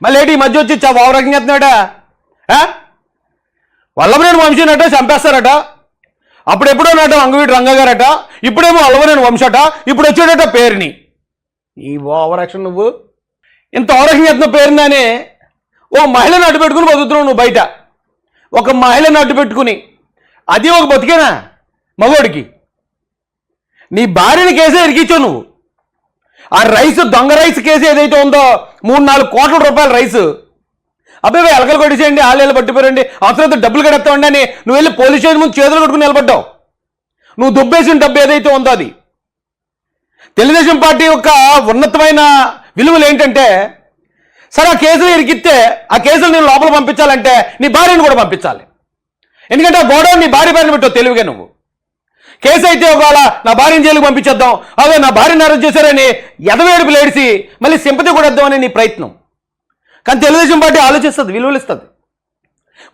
మళ్ళీ ఏంటి ఈ మధ్య వచ్చి ఓవరాక్షన్ చేస్తున్నాడా? వల్లభనేని వంశీనట చంపేస్తారట, అప్పుడెప్పుడో నట వంగవీటి రంగా గారట, ఇప్పుడేమో వల్లభనేని వంశట, ఇప్పుడు వచ్చేటట పేరుని. ఈ ఓవరాక్షన్ నువ్వు ఇంత ఓవరాక్షన్ చేస్తున్న పేరుని అని ఓ మహిళను అడ్డు పెట్టుకుని బతుకుతున్నావు నువ్వు బయట. ఒక మహిళను అడ్డు పెట్టుకుని, అది ఒక బతికేనా మగోడికి? నీ భార్యని కేసే ఇరికిచ్చావు నువ్వు. ఆ రైస్, దొంగ రైస్ కేసు ఏదైతే ఉందో 3-4 కోట్ల రూపాయల రైసు, అబ్బాయి ఎలకలు కొట్టేసేయండి, ఆళ్ళు పట్టిపోరండి, అవసరం డబ్బులు కడతామండి అని నువ్వు వెళ్ళి పోలీస్ స్టేషన్ ముందు చేతులు కొట్టుకుని నిలబడ్డావు. నువ్వు దుబ్బేసిన డబ్బు ఏదైతే ఉందో అది. తెలుగుదేశం పార్టీ యొక్క ఉన్నతమైన విలువలు ఏంటంటే, సరే ఆ కేసులు ఇరికిస్తే ఆ కేసులు నేను లోపల పంపించాలంటే నీ భార్యను కూడా పంపించాలి. ఎందుకంటే ఆ గోడౌన్ నీ భార్య పేరుని పెట్టావు తెలివిగా నువ్వు. కేసు అయితే ఒకవేళ నా భార్యను జైలుకి పంపించేద్దాం, అదే నా భార్యను అరెస్ట్ చేశారని ఎదవేడుపులు ఏడిసి మళ్ళీ సింపతి కూడా ఇద్దామని నీ ప్రయత్నం. కానీ తెలుగుదేశం పార్టీ ఆలోచిస్తుంది, విలువలు ఇస్తుంది,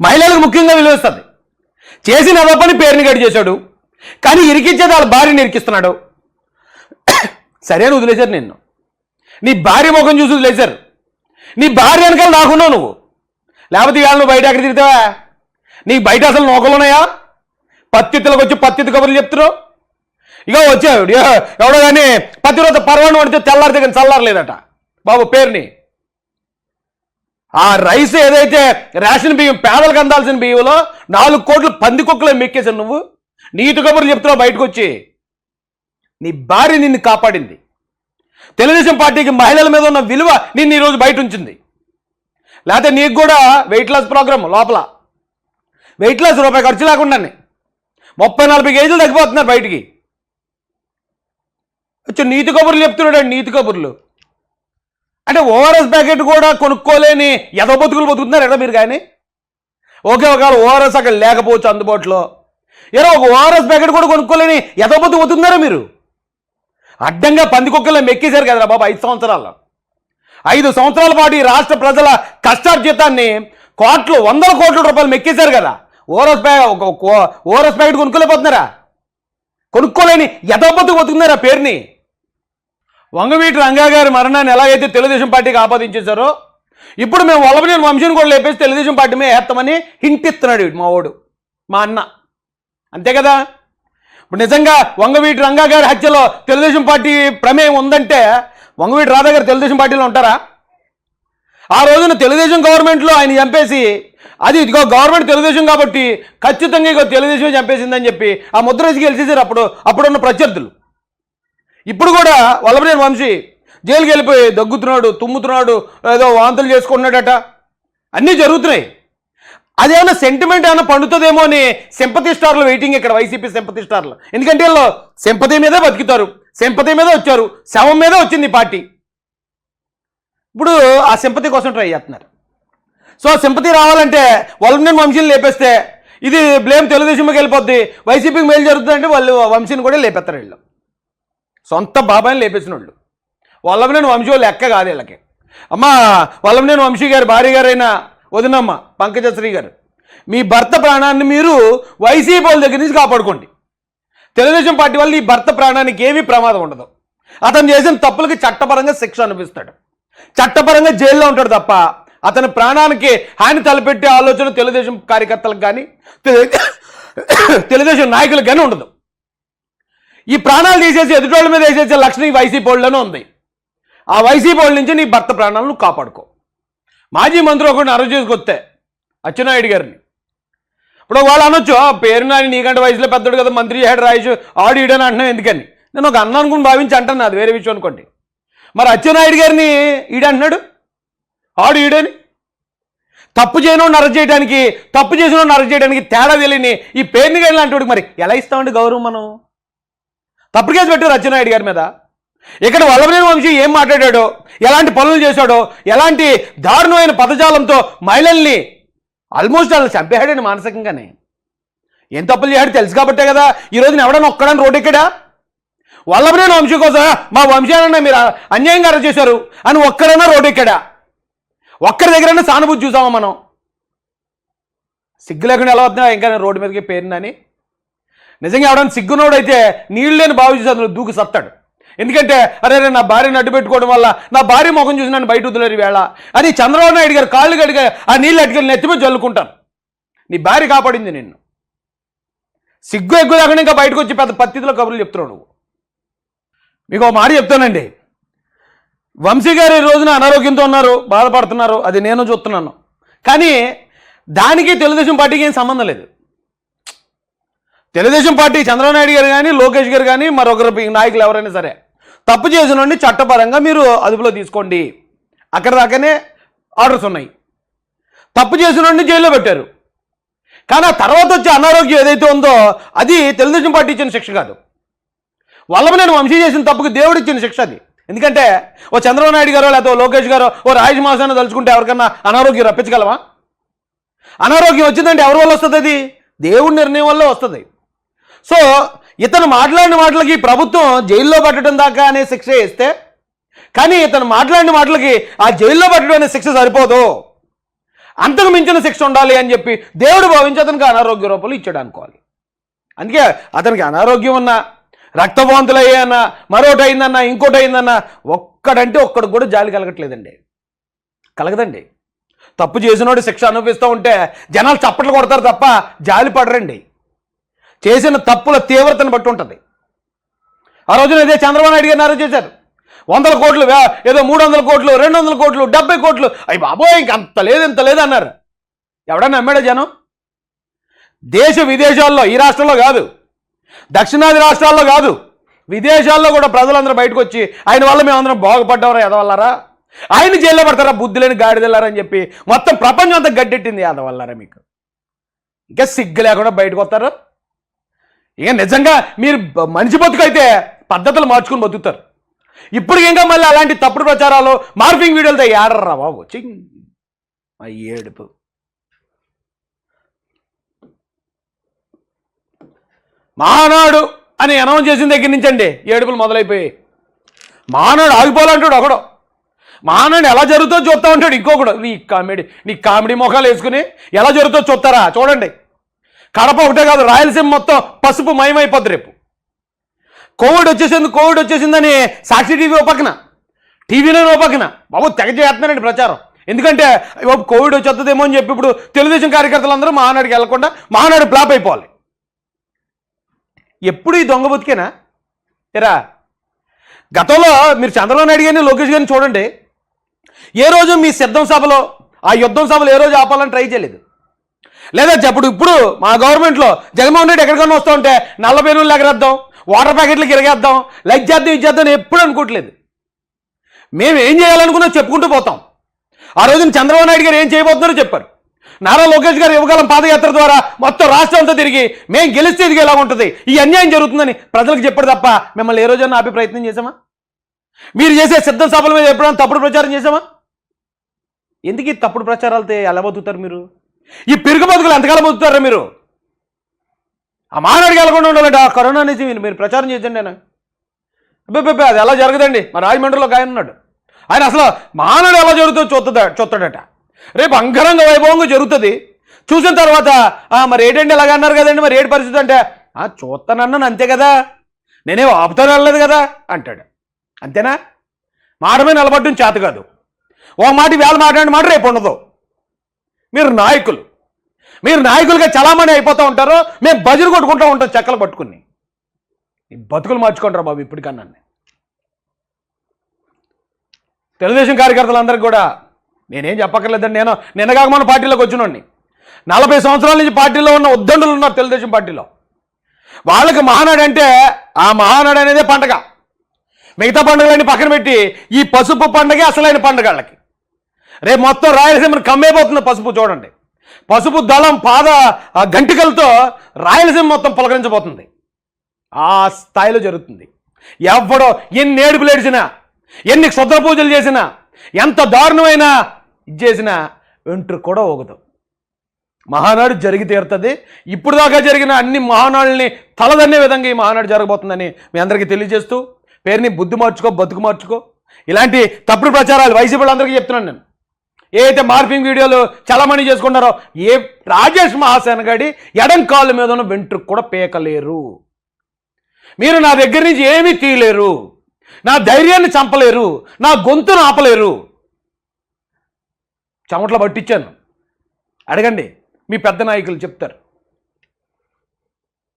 మహిళలకు ముఖ్యంగా విలువ ఇస్తుంది. చేసిన అదపని పేరుని గడి చేశాడు, కానీ ఇరికించేది వాళ్ళ భార్యని ఇరికిస్తున్నాడు. సరే అని వదిలేశారు నిన్ను, నీ భార్య ముఖం చూసి వదిలేశారు. నీ భార్య వెనకాల నాకున్నావు నువ్వు, లేకపోతే ఇవాళ నువ్వు బయట ఎక్కడ తిరుగుతావా? నీకు బయట అసలు నోకలు ఉన్నాయా? పత్తిత్తులకు వచ్చి పత్తిత్తు కబుర్లు చెప్తున్నావు. ఇక వచ్చాడు ఎవడో కానీ పతిరోజు పర్వాణం పడితే తెల్లారితే కానీ చల్లారలేదట బాబు పేరుని. ఆ రైస్ ఏదైతే రేషన్ బియ్యం, పేదలకు అందాల్సిన బియ్యంలో 4 కోట్లు పందికొక్కలే మెక్కేశాను నువ్వు. నీతి కబుర్లు చెప్తున్నావు బయటకు వచ్చి. నీ భార్య నిన్ను కాపాడింది. తెలుగుదేశం పార్టీకి మహిళల మీద ఉన్న విలువ నిన్ను ఈరోజు బయట ఉంచింది. లేకపోతే నీకు కూడా వెయిట్ లాస్ ప్రోగ్రామ్ లోపల, వెయిట్ లాస్ రూపాయి ఖర్చు లేకుండానే 30-40 కేజీలు తగ్గిపోతున్నారు బయటికి. వచ్చి నీతి కబుర్లు చెప్తున్నాడు. నీతి కబుర్లు అంటే ఓఆర్ఎస్ ప్యాకెట్ కూడా కొనుక్కోలేని ఎదో బతుకులు బతుకుతున్నారు ఎక్కడ మీరు? కానీ ఓకే, ఒకవేళ ఓఆర్ఎస్ అక్కడ లేకపోవచ్చు అందుబాటులో, ఏదో ఒక ఓఆర్ఎస్ ప్యాకెట్ కూడా కొనుక్కోలేని ఎదో బతుకు బతుకుతున్నారా మీరు? అడ్డంగా పందికొక్కల్లో మెక్కేశారు కదరా బాబు 5 సంవత్సరాల్లో. 5 సంవత్సరాల పాటు ఈ రాష్ట్ర ప్రజల కష్టార్జితాన్ని కోట్లు, 100 కోట్ల రూపాయలు మెక్కేశారు కదా. ORS packet కొనుక్కోలేకపోతున్నారా? కొనుక్కోలేని ఎదబతుకు బతుకున్నారా పేరుని? వంగవీటి రంగా గారి మరణాన్ని ఎలాగైతే తెలుగుదేశం పార్టీకి ఆపాదించేశారో, ఇప్పుడు మేము వల్లభనేని వంశీని కూడా లేపేసి తెలుగుదేశం పార్టీ మీద వేస్తామని హింట్ ఇస్తున్నాడు మా వాడు, మా అన్న. అంతే కదా? ఇప్పుడు నిజంగా వంగవీటి రంగా గారి హత్యలో తెలుగుదేశం పార్టీ ప్రమేయం ఉందంటే వంగవీటి రాధా గారు తెలుగుదేశం పార్టీలో ఉంటారా? ఆ రోజున తెలుగుదేశం గవర్నమెంట్లో ఆయన చంపేసి, అది ఇదిగో గవర్నమెంట్ తెలుగుదేశం కాబట్టి ఖచ్చితంగా ఇగో తెలుగుదేశమే చంపేసిందని చెప్పి ఆ ముద్రేసి గెలిచేసారు అప్పుడున్న ప్రత్యర్థులు. ఇప్పుడు కూడా వల్లభనేని వంశీ జైలుకి వెళ్ళిపోయి దగ్గుతున్నాడు, తుమ్ముతున్నాడు, ఏదో వాంతులు చేసుకుంటున్నాడట, అన్నీ జరుగుతున్నాయి. అదేమన్నా సెంటిమెంట్ ఏమైనా పండుతుందేమో అని సింపతి స్టార్లు వెయిటింగ్ ఇక్కడ, వైసీపీ సింపతి స్టార్లు. ఎందుకంటే వీళ్ళు సింపతి మీదే బతుకుతారు, సింపతి మీద వచ్చారు, శవం మీద వచ్చింది పార్టీ. ఇప్పుడు ఆ సింపతి కోసం ట్రై చేస్తున్నారు. సో సింపతి రావాలంటే వల్లభనేని వంశీని లేపేస్తే ఇది బ్లేమ్ తెలుగుదేశంకి వెళ్ళిపోద్ది, వైసీపీకి మేలు జరుగుతుందంటే వాళ్ళు వంశీని కూడా లేపేస్తారు. వీళ్ళు సొంత బాబాయిని లేపేసిన వాళ్ళు. వల్లభనేని వంశీ వాళ్ళు లెక్క కాదు వీళ్ళకి. అమ్మ వల్లభనేని వంశీ గారి భార్య గారైన వదినమ్మ పంకజశ్రీ గారు, మీ భర్త ప్రాణాన్ని మీరు వైసీపీ వాళ్ళ దగ్గర నుంచి కాపాడుకోండి. తెలుగుదేశం పార్టీ వాళ్ళు ఈ భర్త ప్రాణానికి ఏమీ ప్రమాదం ఉండదు. అతను చేసిన తప్పులకి చట్టపరంగా శిక్ష అనిపిస్తాడు, చట్టపరంగా జైల్లో ఉంటాడు తప్ప అతని ప్రాణానికి హాని తలపెట్టే ఆలోచన తెలుగుదేశం కార్యకర్తలకు కానీ తెలుగుదేశం నాయకులకు కానీ ఉండదు. ఈ ప్రాణాలు తీసేసి ఎదుటోళ్ళ మీద వేసేసే లక్షణం ఈ వైసీపీ వాళ్ళలోనే ఉంది. ఆ వైసీపీ వాళ్ళ నుంచి నీ భర్త ప్రాణాలను కాపాడుకో. మాజీ మంత్రి ఒకరిని అరెస్ట్ చేసుకొస్తే అచ్చెన్నాయుడు గారిని, ఇప్పుడు వాళ్ళు అనొచ్చు పేరు నాని నీకంటే వయసులో పెద్దడు కదా, మంత్రి చేశాడు రాయేష్, ఆడు ఈడని అంటున్నావు ఎందుకని. నేను ఒక అన్న అనుకుని భావించి అంటాను, అది వేరే విషయం అనుకోండి. మరి అచ్చెన్నాయుడు గారిని ఈడంటున్నాడు, ఆడు ఈడని. తప్పు చేయనోడిని అరెస్ట్ చేయడానికి, తప్పు చేసినోడిని అరెస్ట్ చేయడానికి తేడా తెలియని ఈ పేరుని కానీ లాంటి మరి ఎలా ఇస్తామండి గౌరవం మనం? తప్పు కేసు పెట్టారు అచ్చెన్నాయుడు గారి మీద. ఇక్కడ వల్లభనేని వంశీ ఏం మాట్లాడాడో, ఎలాంటి పనులు చేశాడో, ఎలాంటి దారుణమైన పదజాలంతో మహిళల్ని ఆల్మోస్ట్ అలా చంపేశాడండి మానసికంగానే. ఏం తప్పులు చేశాడు తెలుసు కాబట్టే కదా ఈ రోజున ఎవడన్నా ఒక్కడని రోడ్డు ఎక్కడా? వల్లభనేని వంశీ కోసం మా వంశాలన్నా మీరు అన్యాయంగా అరెస్ట్ చేశారు అని ఒక్కడైనా రోడ్డు ఎక్కడా? ఒక్కరి దగ్గరైనా సానుభూతి చూసామా మనం? సిగ్గు లేకుండా ఎలా వస్తున్నా ఇంకా రోడ్డు మీదకి పేరుందని. నిజంగా ఎవడన్నా సిగ్గునోడైతే నీళ్ళు లేని బావి చూసి అందులో దూకి సత్తాడు. ఎందుకంటే అరే నా భార్యను అడ్డు పెట్టుకోవడం వల్ల నా భార్య ముఖం చూసి నన్ను బయట వదిలేరు వేళ అని చంద్రబాబు నాయుడు గారు కాళ్ళు గడిగా ఆ నీళ్ళు అట్టుకెళ్ళి నెత్తిమీద చల్లుకుంటాను. నీ భార్య కాపాడింది నిన్ను. సిగ్గు ఎక్కువ లేకుండా ఇంకా బయటకు వచ్చి పెద్ద పత్తిలో కబుర్లు చెప్తున్నావు నువ్వు. మీకు ఒక మాట చెప్తానండి, వంశీ గారు ఈ రోజున అనారోగ్యంతో ఉన్నారు, బాధపడుతున్నారు, అది నేను చూస్తున్నాను. కానీ దానికి తెలుగుదేశం పార్టీకి ఏం సంబంధం లేదు. తెలుగుదేశం పార్టీ చంద్రబాబు నాయుడు గారు కానీ లోకేష్ గారు కానీ మరొకరు నాయకులు ఎవరైనా సరే తప్పు చేసిన చట్టపరంగా మీరు అదుపులో తీసుకోండి. అక్కడ దాకానే ఆర్డర్స్ ఉన్నాయి. తప్పు చేసిన జైల్లో పెట్టారు. కానీ ఆ తర్వాత వచ్చే అనారోగ్యం ఏదైతే ఉందో అది తెలుగుదేశం పార్టీ ఇచ్చిన శిక్ష కాదు. వల్లభనేని వంశీ చేసిన తప్పుకి దేవుడు ఇచ్చిన శిక్ష అది. ఎందుకంటే ఓ చంద్రబాబు నాయుడు గారో లేకపోతే లోకేష్ గారో ఓ రాజమాసాన్ని తలుచుకుంటే ఎవరికన్నా అనారోగ్యం రప్పించగలవా? అనారోగ్యం వచ్చిందంటే ఎవరి వల్ల వస్తుంది? అది దేవుడి నిర్ణయం వల్ల వస్తుంది. సో ఇతను మాట్లాడిన మాటలకి ప్రభుత్వం జైల్లో పట్టడం దాకా అనే శిక్ష ఇస్తే, కానీ ఇతను మాట్లాడిన మాటలకి ఆ జైల్లో పట్టడం అనే శిక్ష సరిపోదు, అంతకు మించిన శిక్ష ఉండాలి అని చెప్పి దేవుడు భావించి అతనికి అనారోగ్య రూపంలో ఇచ్చాడు అనుకోవాలి. అందుకే అతనికి అనారోగ్యం ఉన్నా, రక్తవాంతులు అయ్యాయన్నా, మరొకటి అయిందన్నా, ఇంకోటి అయిందన్నా ఒక్కడంటే ఒక్కడికి కూడా జాలి కలగట్లేదండి. కలగదండి. తప్పు చేసినోడు శిక్ష అనుభవిస్తూ ఉంటే జనాలు చప్పట్లు కొడతారు తప్ప జాలి పడరండి. చేసిన తప్పుల తీవ్రతను బట్టి ఉంటుంది. ఆ రోజున ఇదే చంద్రబాబు నాయుడు గారిని అరెస్ట్ చేశారు. 100 కోట్లు, ఏదో 300 కోట్లు, 200 కోట్లు, 70 కోట్లు, అయ్యి బాబోయ్ ఇంక అంత లేదు ఇంత లేదు అన్నారు. ఎవడన్నా నమ్మాడా జనం? దేశ విదేశాల్లో, ఈ రాష్ట్రంలో కాదు, దక్షిణాది రాష్ట్రాల్లో కాదు, విదేశాల్లో కూడా ప్రజలందరూ బయటకు వచ్చి ఆయన వల్ల మేమందరం బాగుపడ్డారా ఎదవల్లారా, ఆయన జైల్లో పడతారా బుద్ధి లేని గాడిదెళ్ళారని చెప్పి మొత్తం ప్రపంచం అంతా గడ్డెట్టింది ఎదవల్లారా. మీకు ఇంకా సిగ్గు లేకుండా బయటకు వస్తారు. ఇక నిజంగా మీరు మనిషి బతుకైతే పద్ధతులు మార్చుకుని బతుకుతారు. ఇప్పుడు ఇంకా మళ్ళీ అలాంటి తప్పుడు ప్రచారాలు మార్ఫింగ్ వీడియోలతో ఏడర్రా బాబు. ఏడుపు. మహానాడు అని అనౌన్స్ చేసిన దగ్గర నుంచి అండి ఏడుపులు మొదలైపోయాయి. మహానాడు ఆగిపోవాలంటాడు ఒకడు, మహానాడు ఎలా జరుగుతుందో చూస్తా ఉంటాడు ఇంకొకడు. నీ కామెడీ మొఖాలు వేసుకుని ఎలా జరుగుతుందో చూస్తారా? చూడండి. కడప ఒకటే కాదు, రాయలసీమ మొత్తం పసుపు మయమైపోద్ది రేపు. కోవిడ్ వచ్చేసిందని సాక్షి టీవీ ఓ పక్కన, టీవీలో ఓ పక్కన బాబు తెగ చేస్తున్నారండి ప్రచారం. ఎందుకంటే బాబు కోవిడ్ వచ్చేస్తుందేమో అని చెప్పి ఇప్పుడు తెలుగుదేశం కార్యకర్తలందరూ మహానాడికి వెళ్లకుండా మహానాడు ఫ్లాప్ అయిపోవాలి. ఎప్పుడు ఈ దొంగ బతికేనా ఎరా? గతంలో మీరు చంద్రబాబు నాయుడు గారిని లోకేష్ గారిని చూడండి, ఏ రోజు మీ సిద్ధం సభలో ఆ యుద్ధం సభలు ఏ రోజు ఆపాలని ట్రై చేయలేదు. లేదా ఇప్పుడు మా గవర్నమెంట్లో జగన్మోహన్ రెడ్డి ఎక్కడికన్నా వస్తూ ఉంటే నల్ల బెలూన్లు ఎగరేద్దాం, వాటర్ ప్యాకెట్లకి ఎరగేద్దాం, లైక్ చేద్దాం, ఇది చేద్దాం ఎప్పుడు అనుకోవట్లేదు. మేము ఏం చేయాలనుకున్నా చెప్పుకుంటూ పోతాం. ఆ రోజున చంద్రబాబు నాయుడు గారు ఏం చేయబోతున్నారో చెప్పారు. నారా లోకేష్ గారు యువకాలం పాదయాత్ర ద్వారా మొత్తం రాష్ట్రం అంతా తిరిగి మేము గెలిస్తే ఇది ఎలా ఉంటుంది, ఈ అన్యాయం జరుగుతుందని ప్రజలకు చెప్పాడు తప్ప మిమ్మల్ని ఏ రోజన్నా ఆపే ప్రయత్నం చేసామా? మీరు చేసే సిద్ధం సభల మీద ఎప్పుడైనా తప్పుడు ప్రచారం చేసామా? ఎందుకు ఈ తప్పుడు ప్రచారాలతో ఎలా బతుకుతారు మీరు? ఈ పిరుగు బతుకులు ఎంతకాలం బతుకుతారా మీరు? ఆ మహానాడికి వెళ్ళకుండా ఉండాలంటే ఆ కరోనా నుంచి మీరు ప్రచారం చేయండి. నేను అది ఎలా జరగదండి. మా రాజమండ్రిలో ఒక ఆయన ఉన్నాడు, ఆయన అసలు మహానాడు ఎలా జరుగుతుందో చూస్తాడట. రేపు అంగరంగ వైభవంగా జరుగుతుంది. చూసిన తర్వాత మరి ఏంటండి ఇలాగ అన్నారు కదండి, మరి ఏడు పరిస్థితి అంటే చూస్తానన్నాను అంతే కదా, నేనేం ఆపుతాను వెళ్ళలేదు కదా అంటాడు. అంతేనా? మాట మీద నిలబడడం చేత కాదు. ఓ మాట వేళ మాట్లాడిన మాట రేపు ఉండదు. మీరు నాయకులుగా చలామణి అయిపోతూ ఉంటారు, మేము బజరు కొట్టుకుంటూ ఉంటాం చెక్కలు పట్టుకుని. ఈ బతుకులు మార్చుకుంటారా బాబు ఇప్పటికన్నా. తెలుగుదేశం కార్యకర్తలందరికీ కూడా నేనేం చెప్పక్కర్లేదండి. నేను నిన్నగాక మన పార్టీలోకి వచ్చినోడిని. 40 సంవత్సరాల నుంచి పార్టీలో ఉన్న ఉద్దండులు ఉన్నారు తెలుగుదేశం పార్టీలో. వాళ్ళకి మహానాడు అంటే ఆ మహానాడు అనేదే పండగ. మిగతా పండుగలన్నీ పక్కన పెట్టి ఈ పసుపు పండగే అసలైన పండుగ వాళ్ళకి. రేపు మొత్తం రాయలసీమను కమ్మేపోతుంది పసుపు. చూడండి, పసుపు దళం పాద గంటికలతో రాయలసీమ మొత్తం పులకరించబోతుంది. ఆ స్థాయిలో జరుగుతుంది. ఎవడో ఎన్ని ఏడుపులు ఏడిచినా, ఎన్ని క్షుద్ర పూజలు చేసినా, ఎంత దారుణమైన ఇది చేసినా వెంట్రు కూడా ఊగదు. మహానాడు జరిగి తీరుతుంది. ఇప్పుడు దాకా జరిగిన అన్ని మహానాడుల్ని తలదన్నే విధంగా ఈ మహానాడు జరగబోతుందని మీ అందరికీ తెలియజేస్తూ, పేరుని బుద్ధి మార్చుకో, బతుకు మార్చుకో. ఇలాంటి తప్పుడు ప్రచారాలు వైసీపీ వాళ్ళందరికీ చెప్తున్నాను నేను. ఏదైతే మార్పింగ్ వీడియోలు చలమణి చేసుకున్నారో, ఏ రాజేష్ మహాసేన గడి ఎడం కాళ్ళ మీద ఉన్న వెంట్రుకు కూడా పేకలేరు. మీరు నా దగ్గర నుంచి ఏమీ తీయలేరు. నా ధైర్యాన్ని చంపలేరు, నా గొంతును ఆపలేరు. చెమటలు పట్టించాను. అడగండి, మీ పెద్ద నాయకులు చెప్తారు.